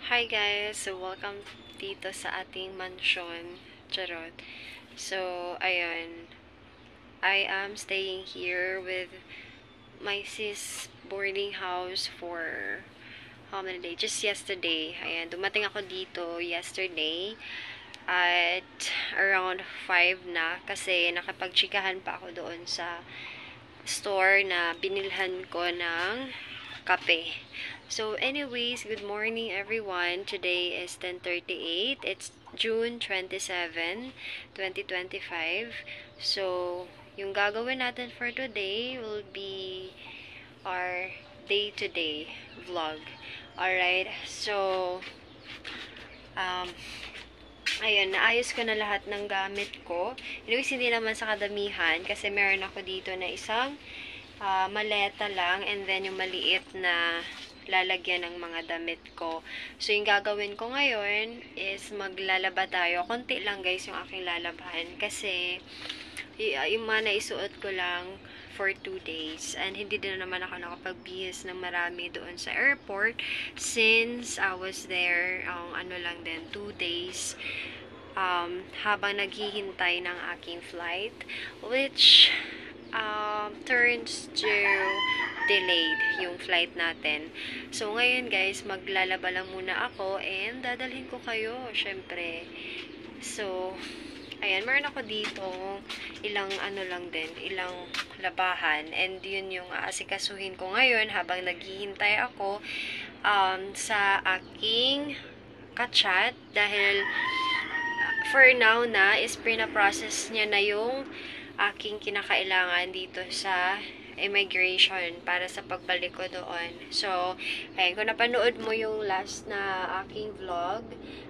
Hi guys! So, welcome dito sa ating mansyon. Charot. So, ayun. I am staying here with my sis boarding house for how many days? Just yesterday. Ayan, dumating ako dito yesterday at around 5 na kasi nakapagchikahan pa ako doon sa store na binilhan ko ng kape. So anyways, good morning everyone. Today is 10:38. It's June 27, 2025. So yung gagawin natin for today will be our day-to-day vlog. Alright, so ayun, naayos ko na lahat ng gamit ko. Anyways, hindi naman sa kadamihan kasi meron ako dito na isang maleta lang and then yung maliit na lalagyan ng mga damit ko. So, yung gagawin ko ngayon is maglalaba tayo. Konti lang guys yung aking lalabahan kasi yung mga naisuot ko lang for 2 days. And hindi din naman ako nakapagbihis ng marami doon sa airport since I was there, ano lang din, 2 days habang naghihintay ng aking flight, which turns to delayed yung flight natin. So, ngayon guys, maglalaba lang muna ako and dadalhin ko kayo, syempre. So, ayan, meron ako dito ilang ano lang din, ilang labahan and yun yung aasikasuhin ko ngayon habang naghihintay ako sa aking kachat dahil for now na is pina-process niya na yung aking kinakailangan dito sa immigration para sa pagbalik ko doon. So, ayun, kung napanood mo yung last na aking vlog,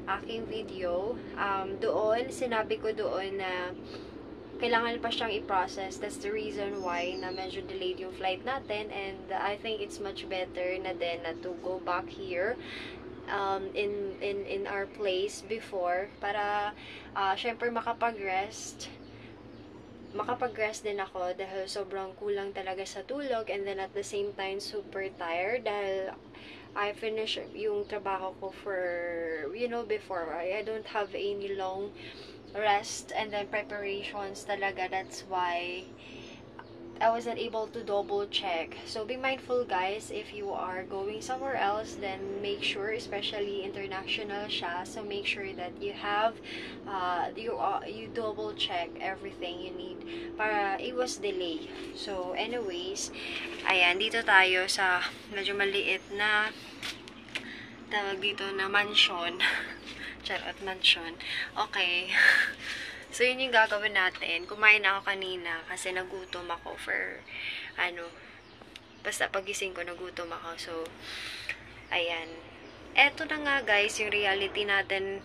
aking video, doon, sinabi ko doon na kailangan pa siyang i-process. That's the reason why na medyo delayed yung flight natin and I think it's much better na din na to go back here in our place before para syempre makapag-rest din ako dahil sobrang kulang talaga sa tulog and then at the same time super tired dahil I finished yung trabaho ko for, before. I don't have any long rest and then preparations talaga. That's why I wasn't able to double check. So be mindful guys, if you are going somewhere else, then make sure, especially international siya, so make sure that you have you double check everything you need para iwas delay. So anyways, ayan, dito tayo sa medyo maliit na tawag dito na mansion. Charot, mansion. Okay. So, yun yung gagawin natin. Kumain na ako kanina kasi nagutom ako for, basta pagising ko, nagutom ako. So, ayan. Eto na nga guys, yung reality natin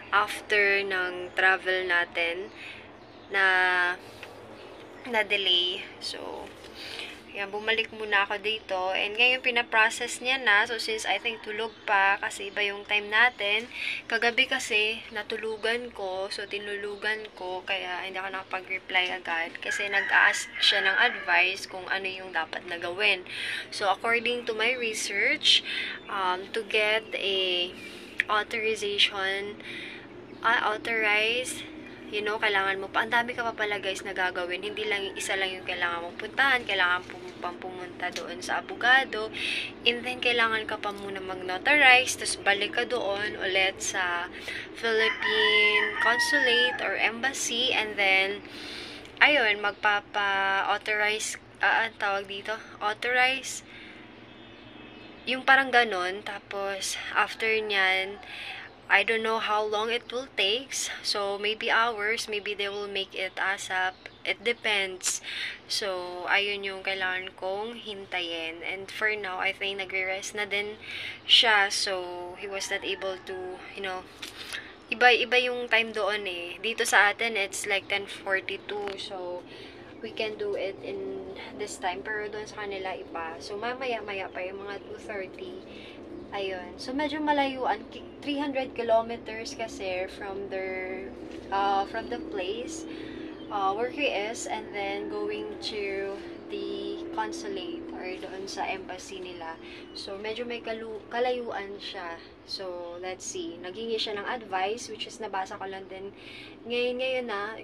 after ng travel natin na delay. So, yan, bumalik muna ako dito. And ngayon, pinaprocess niya na. So, since I think tulog pa, kasi iba yung time natin. Kagabi kasi, natulugan ko. So, tinulugan ko. Kaya, hindi ako nakapag-reply agad. Kasi, nag-ask siya ng advice kung ano yung dapat na gawin. So, according to my research, to get a authorization, kailangan mo pa. Ang dami ka pa pala guys na gagawin. Hindi lang isa lang yung kailangan mong puntahan. Kailangan pang pumunta doon sa abogado. And then, kailangan ka pa muna mag-notarize. Tapos, balik ka doon ulit sa Philippine Consulate or Embassy. And then, ayun, magpapa-authorize, tawag dito? Authorize. Yung parang ganon. Tapos, after nyan, I don't know how long it will take. So, maybe hours. Maybe they will make it ASAP. It depends. So, ayun yung kailangan kong hintayin. And for now, I think nagre-rest na din siya. So, he was not able to, iba yung time doon eh. Dito sa atin, it's like 10:42. So, we can do it in this time. Pero doon sa kanila, iba. So, mamaya-maya pa yung mga 2:30. Ayun. So, medyo malayuan. 300 kilometers kasi from the place where he is and then going to the consulate or doon sa embassy nila. So, medyo may kalayuan siya. So, let's see. Naghingi siya ng advice, which is nabasa ko lang din ngayon na,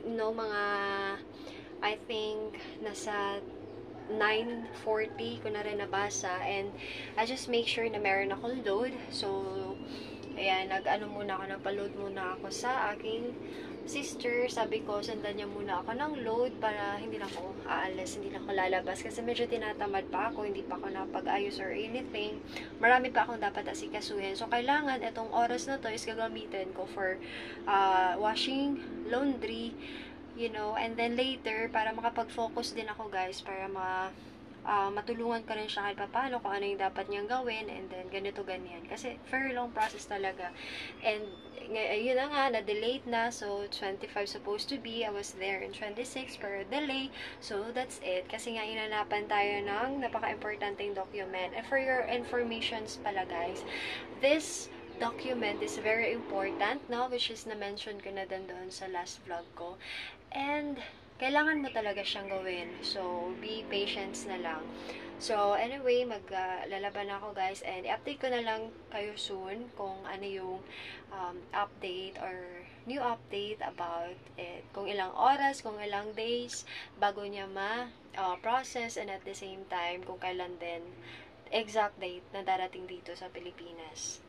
mga, I think, nasa 9:40 ko na rin nabasa, and I just make sure na meron akong load. So, ayan, nagpa-load muna ako sa aking sister. Sabi ko, sendan niya muna ako ng load para hindi na ako aalis, hindi na ako lalabas. Kasi medyo tinatamad pa ako, hindi pa ako napag-ayos or anything. Marami pa akong dapat asikasuhin. So, kailangan itong oras na to is gagamitin ko for washing, laundry, and then later, para makapag-focus din ako, guys, para matulungan ko rin siya kahit paano kung ano yung dapat niyang gawin, and then ganito, ganyan. Kasi, very long process talaga. And, yun na nga, na-delayed na, so, 25 supposed to be, I was there in 26, pero delay, so, that's it. Kasi nga, inanapan tayo ng napaka-importanteng document. And for your informations pala, guys, this document is very important, no? Which is na-mention ko na din doon sa last vlog ko. And, kailangan mo talaga siyang gawin. So, be patient na lang. So, anyway, maglalaban ako, guys. And, i-update ko na lang kayo soon kung ano yung update or new update about it. Kung ilang oras, kung ilang days bago niya process, and at the same time, kung kailan din exact date na darating dito sa Pilipinas.